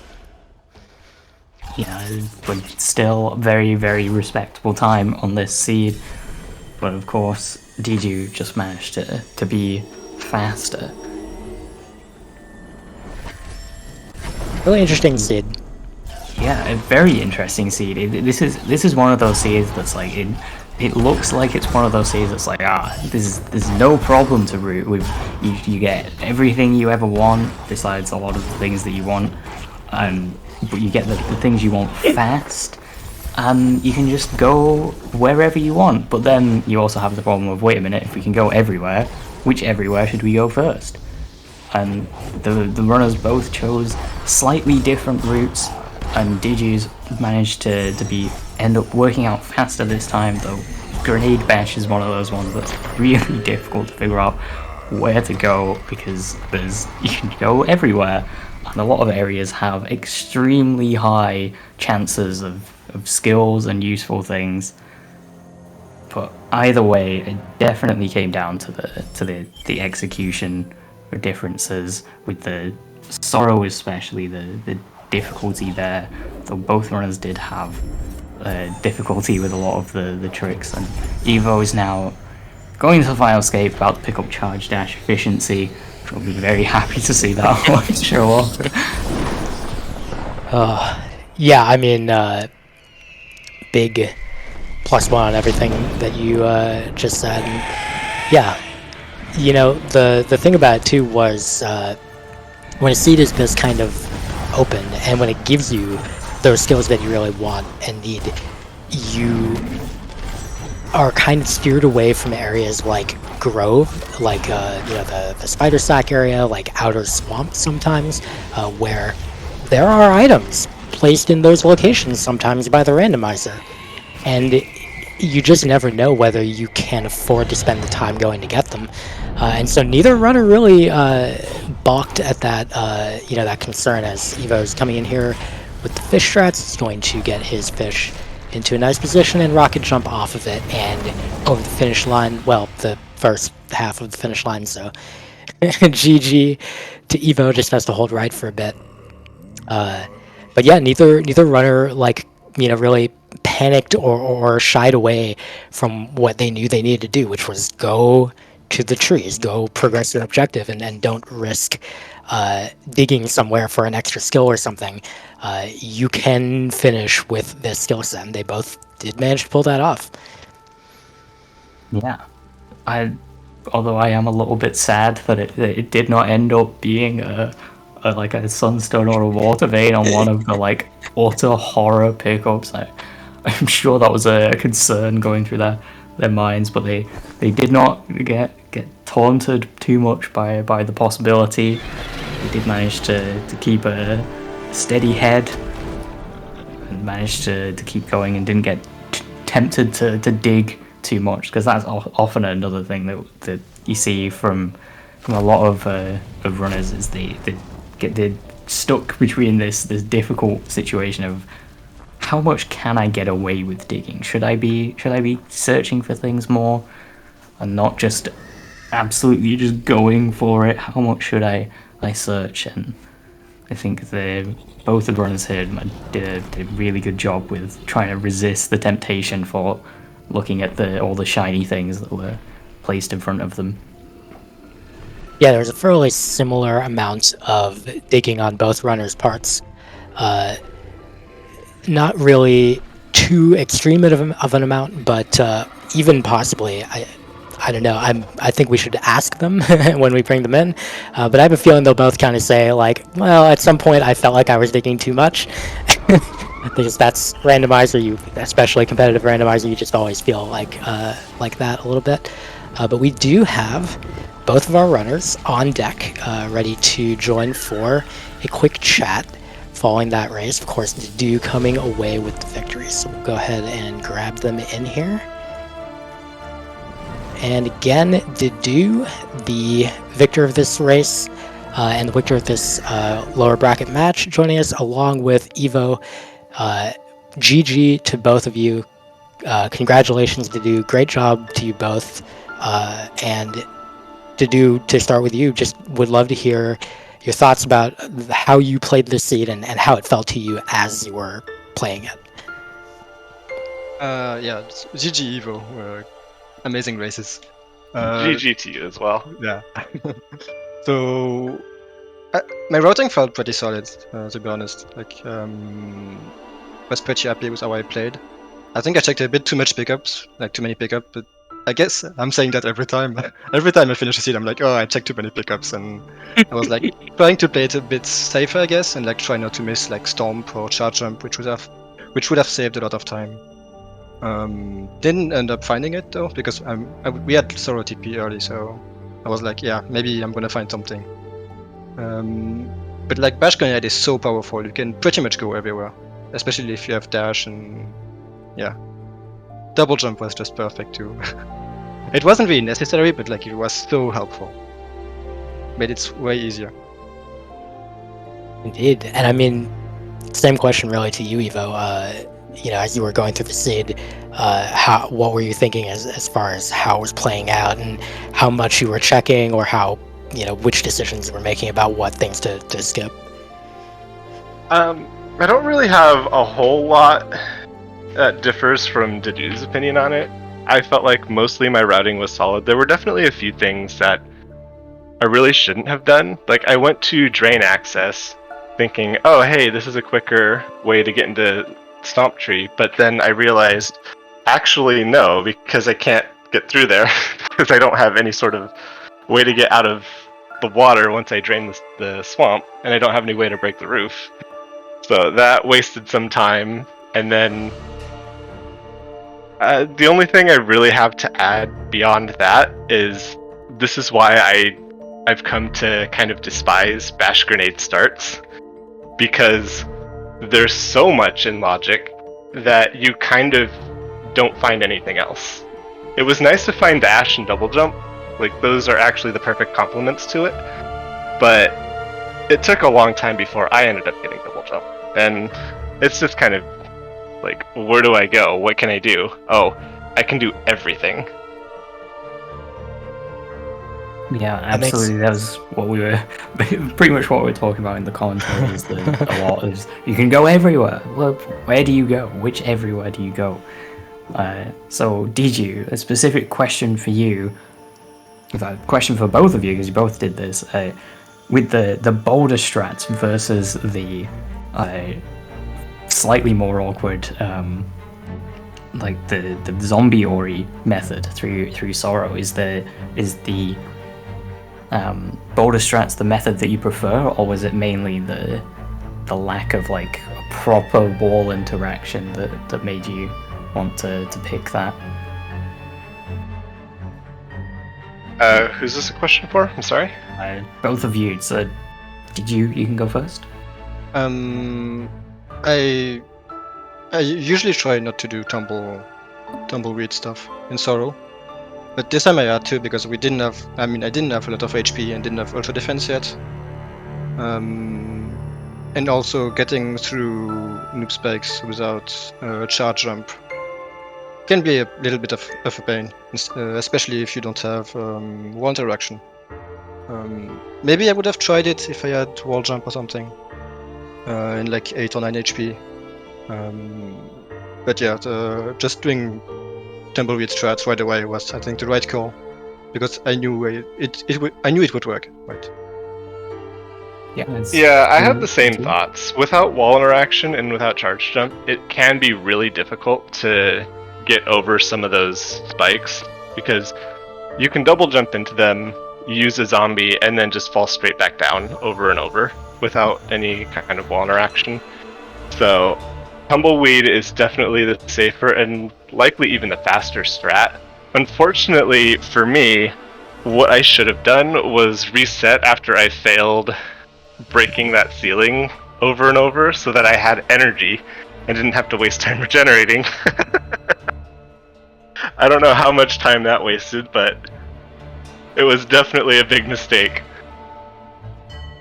Yeah, but still very, very respectable time on this seed. But of course, DG just managed to be faster. Really interesting seed. Yeah, a very interesting seed. This is one of those seeds that's like it looks like it's one of those seeds that's like, there's no problem to root with. You get everything you ever want, besides a lot of the things that you want, but you get the things you want fast, and you can just go wherever you want. But then you also have the problem of, wait a minute, if we can go everywhere, which everywhere should we go first? And the runners both chose slightly different routes, and DG's managed to end up working out faster this time, though grenade bash is one of those ones that's really difficult to figure out where to go, because you can go everywhere, and a lot of areas have extremely high chances of skills and useful things. But either way, it definitely came down to the execution differences, with the Sorrow especially, the difficulty there, though both runners did have difficulty with a lot of the tricks. And Evo is now going to the final escape, about to pick up charge dash efficiency, which will be very happy to see that one show up. Yeah, I mean, big +1 on everything that you just said. And yeah, the thing about it too was when a seed is this kind of open, and when it gives you those skills that you really want and need, you are kind of steered away from areas like Grove, like the Spider Sack area, like Outer Swamp sometimes, where there are items placed in those locations sometimes by the randomizer, and you just never know whether you can afford to spend the time going to get them. And so neither runner really balked at that that concern, as Evo's coming in here with the fish strats. He's going to get his fish into a nice position and rocket jump off of it and over the finish line. Well, the first half of the finish line, so GG to Evo. Just has to hold right for a bit. But yeah, neither runner really panicked or shied away from what they knew they needed to do, which was go to the trees, go progress your objective, and don't risk digging somewhere for an extra skill or something. You can finish with this skill set, and they both did manage to pull that off. Yeah, although I am a little bit sad that it did not end up being like a sunstone or a water vein on one of the like utter horror pickups. I'm sure that was a concern going through their minds, but they did not get taunted too much by the possibility. They did manage to keep a steady head and managed to keep going and didn't get tempted to dig too much, because that's often another thing that you see from a lot of runners, is they get stuck between this difficult situation of how much can I get away with digging? Should I be searching for things more and not just absolutely just going for it? How much should I search? And I think both the runners here did a really good job with trying to resist the temptation for looking at all the shiny things that were placed in front of them. Yeah, there was a fairly similar amount of digging on both runners' parts. Not really too extreme of an amount, but even possibly, I don't know. I think we should ask them when we bring them in. But I have a feeling they'll both kind of say like, well, at some point I felt like I was digging too much. Because that's randomizer, especially competitive randomizer, you just always feel like that a little bit. But we do have both of our runners on deck, ready to join for a quick chat following that race. Of course, Dedew coming away with the victory. So we'll go ahead and grab them in here. And again, Dedew, the victor of this race and the victor of this lower bracket match, joining us along with Evo. GG to both of you. Congratulations, Dedew. Great job to you both. And Dedew, to start with you, just would love to hear your thoughts about how you played this seed and how it felt to you as you were playing it. Yeah, GG Evo. Amazing races. GG to you as well. Yeah. So my routing felt pretty solid, to be honest. Like, was pretty happy with how I played. I think I checked a bit too much pickups, like too many pickups, but I guess I'm saying that every time. Every time I finish a seed, I'm like, oh, I checked too many pickups, and I was like trying to play it a bit safer, I guess, and like try not to miss like stomp or charge jump, which would have saved a lot of time. Didn't end up finding it though, because we had solo TP early, so I was like, yeah, maybe I'm gonna find something. But like Bash Grenade is so powerful, you can pretty much go everywhere, especially if you have dash, and yeah, double jump was just perfect too. It wasn't really necessary, but like it was so helpful. Made it way easier. Indeed, and I mean, same question really to you, Evo. You know, as you were going through the seed, what were you thinking as far as how it was playing out, and how much you were checking, or how, you know, which decisions you were making about what things to skip? I don't really have a whole lot that differs from Dedew's opinion on it. I felt like mostly my routing was solid. There were definitely a few things that I really shouldn't have done. Like, I went to drain access thinking, oh hey, this is a quicker way to get into Stomp Tree, but then I realized, actually no, because I can't get through there because I don't have any sort of way to get out of the water once I drain the swamp, and I don't have any way to break the roof. So that wasted some time, and then the only thing I really have to add beyond that is this is why I've come to kind of despise Bash Grenade starts, because there's so much in logic that you kind of don't find anything else. It was nice to find dash and double jump, like those are actually the perfect complements to it, but it took a long time before I ended up getting double jump, and it's just kind of like, where do I go? What can I do? Oh, I can do everything. Yeah, absolutely. That was what we were, pretty much what we were talking about in the commentary. Is that a lot of you can go everywhere. Well, where do you go? Which everywhere do you go? So, Dedew, a specific question for you. A question for both of you, because you both did this. With the boulder strats versus the slightly more awkward like the zombie Ori method through Sorrow? Is the boulder strats the method that you prefer, or was it mainly the lack of like a proper wall interaction that made you want to pick that? Who's this a question for? I'm sorry. Both of you. So, you can go first. I usually try not to do tumbleweed stuff in Sorrow, but this time I had to because I didn't have a lot of HP and didn't have ultra defense yet. And also getting through noob spikes without charge jump can be a little bit of a pain, especially if you don't have wall interaction. Maybe I would have tried it if I had wall jump or something in like 8 or 9 HP. But yeah, just doing tumbleweed strats right away was, I think, the right call because I knew it would work, right? Yeah, I have the same thoughts. Without wall interaction and without charge jump, it can be really difficult to get over some of those spikes because you can double jump into them, use a zombie, and then just fall straight back down over and over without any kind of wall interaction. So tumbleweed is definitely the safer and likely even the faster strat. Unfortunately for me, what I should have done was reset after I failed breaking that ceiling over and over so that I had energy and didn't have to waste time regenerating. I don't know how much time that wasted, but it was definitely a big mistake.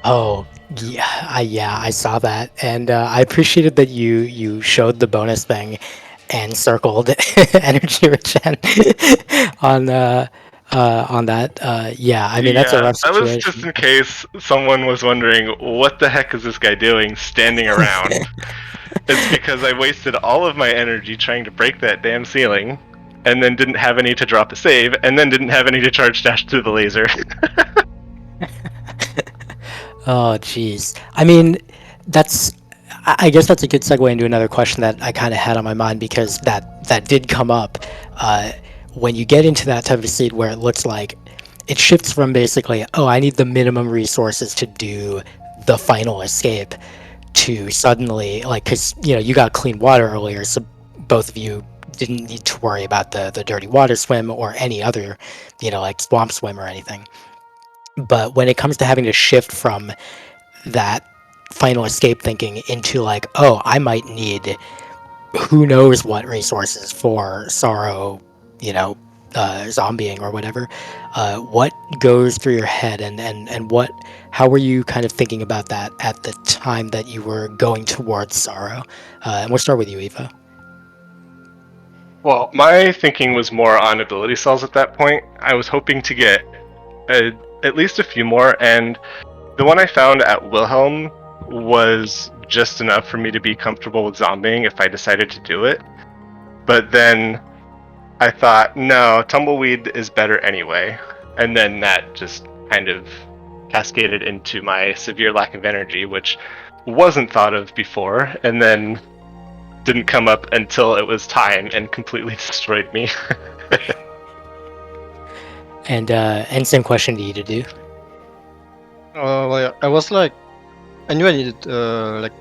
Oh, yeah, I saw that, and I appreciated that you showed the bonus thing and circled energy regen on that. Yeah, I mean that's a rough That was situation. just in case someone was wondering, what the heck is this guy doing standing around? It's because I wasted all of my energy trying to break that damn ceiling, and then didn't have any to drop a save, and then didn't have any to charge dash through the laser. Oh, jeez. I mean, I guess that's a good segue into another question that I kind of had on my mind because that did come up. When you get into that type of state where it looks like it shifts from basically, oh, I need the minimum resources to do the final escape, to suddenly, like, because, you got clean water earlier, so both of you didn't need to worry about the dirty water swim or any other, like swamp swim or anything. But when it comes to having to shift from that final escape thinking into like, oh, I might need who knows what resources for Sorrow, zombieing or whatever, what goes through your head and how were you kind of thinking about that at the time that you were going towards Sorrow? And we'll start with you, Evo. Well, my thinking was more on ability cells at that point. I was hoping to get at least a few more, and the one I found at Wilhelm was just enough for me to be comfortable with zombieing if I decided to do it. But then I thought, no, tumbleweed is better anyway. And then that just kind of cascaded into my severe lack of energy, which wasn't thought of before, and then didn't come up until it was time and completely destroyed me. And same question to you to do. Well, yeah, I was like, I knew I needed like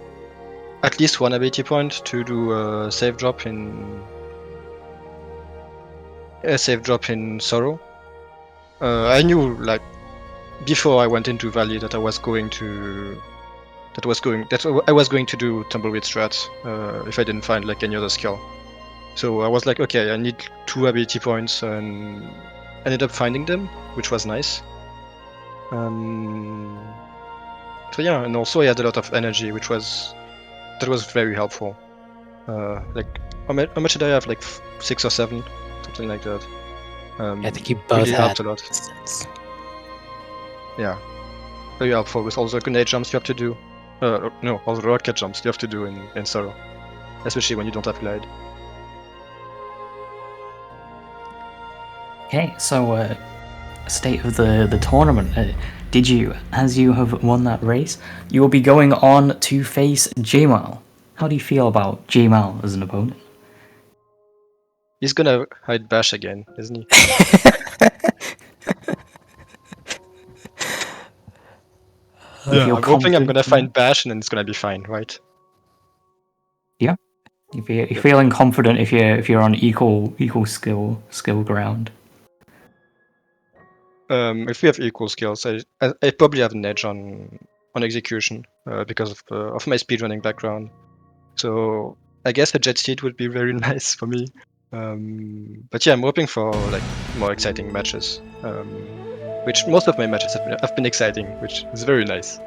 at least one ability point to do a save drop in Sorrow. I knew like before I went into Valley that I was going to do tumbleweed strats if I didn't find like any other skill. So I was like, okay, I need 2 ability points, and ended up finding them, which was nice. So yeah, and also I had a lot of energy, that was very helpful. Like how much did I have? Like 6 or 7, something like that. I think you both really had helped a lot. Yeah, very helpful with all the grenade jumps you have to do. No, all the rocket jumps you have to do in Sorrow, especially when you don't have glide. Okay, so state of the tournament. Did you, as you have won that race, you will be going on to face Jamal. How do you feel about Jamal as an opponent? He's gonna hide Bash again, isn't he? If you're I'm hoping I'm confident, gonna find Bash and then it's gonna be fine, right? if you're feeling confident, if you're on equal skill ground. If we have equal skills, I probably have an edge on execution because of my speedrunning background. So I guess a jet seat would be very nice for me. But yeah, I'm hoping for like more exciting matches. Which most of my matches have been exciting, which is very nice.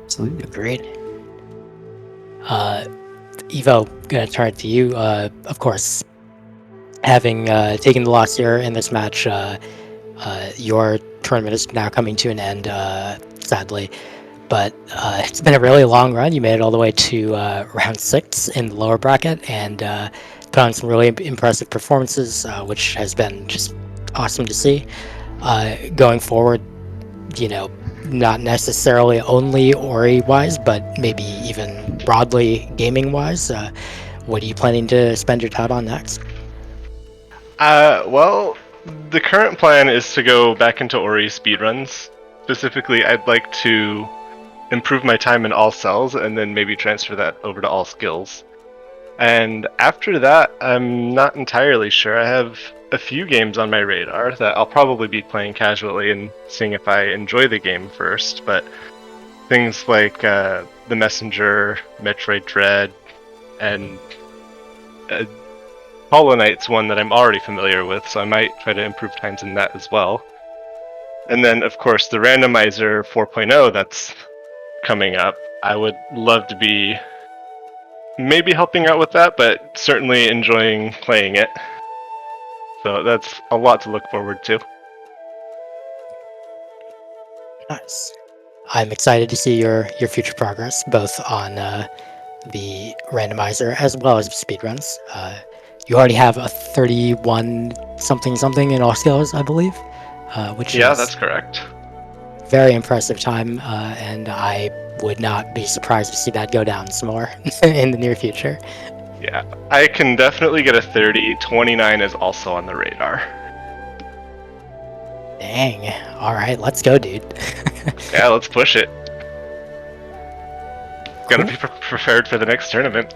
Absolutely. Agreed. Evo, gonna turn it to you. Of course, having taken the loss here in this match, your tournament is now coming to an end, sadly. But it's been a really long run. You made it all the way to round 6 in the lower bracket and put on some really impressive performances, which has been just awesome to see. Going forward, not necessarily only Ori-wise, but maybe even broadly gaming-wise, what are you planning to spend your time on next? Well, the current plan is to go back into Ori speedruns. Specifically, I'd like to improve my time in all cells and then maybe transfer that over to all skills. And after that, I'm not entirely sure. I have a few games on my radar that I'll probably be playing casually and seeing if I enjoy the game first, but things like The Messenger, Metroid Dread, and Hollow Knight's one that I'm already familiar with, so I might try to improve times in that as well. And then, of course, the Randomizer 4.0 that's coming up. I would love to be maybe helping out with that, but certainly enjoying playing it. So that's a lot to look forward to. Nice. I'm excited to see your future progress, both on the randomizer as well as speedruns. You already have a 31 something in all skills, I believe, which Yeah, is that's correct. very impressive time, and I would not be surprised to see that go down some more in the near future. Yeah, I can definitely get a 30. 29 is also on the radar. Dang. All right, let's go, dude. Yeah, let's push it. Gotta be prepared for the next tournament.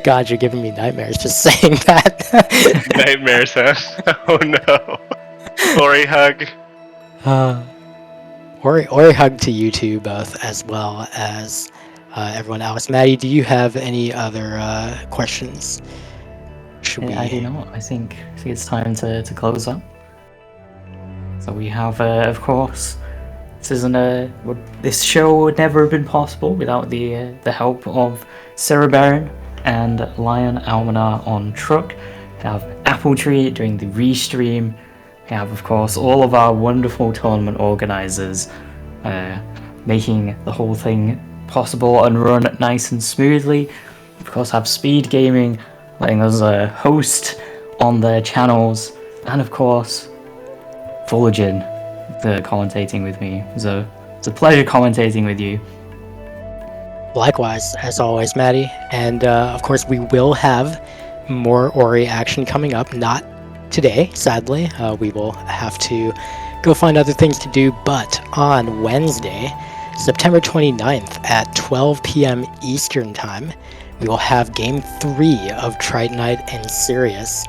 God, you're giving me nightmares just saying that. Nightmares, huh? Oh no. Ori hug. Ori hug to you two both, as well as everyone else. Maddie, do you have any other questions? Should we? I do not. I think it's time to close up. So we have, of course, this show would never have been possible without the help of Sarah Baron and Lion Almanar on Truck. We have Apple Tree doing the restream. We have, of course, all of our wonderful tournament organizers making the whole thing possible and run nice and smoothly. We, of course, have SpeedGaming letting us host on their channels, and of course, Fullergen commentating with me. It's a pleasure commentating with you. Likewise, as always, Maddie. And of course, we will have more Ori action coming up. Not today, sadly. We will have to go find other things to do. But on Wednesday, September 29th at 12 p.m. Eastern Time, we will have Game 3 of Tritonite and Sirius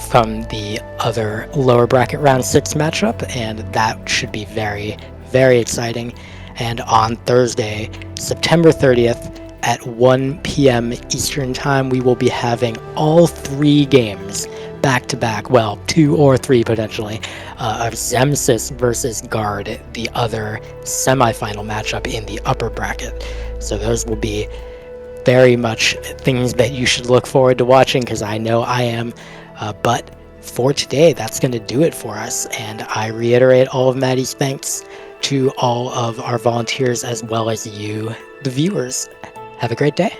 from the other lower bracket round 6 matchup. And that should be very, very exciting. And on Thursday, September 30th at 1 p.m. Eastern Time, we will be having all 3 games back-to-back, well, 2 or 3 potentially, of Zemsys versus Guard, the other semi-final matchup in the upper bracket. So those will be very much things that you should look forward to watching, because I know I am. But for today, that's going to do it for us. And I reiterate all of Maddie's thanks to all of our volunteers as well as you, the viewers. Have a great day.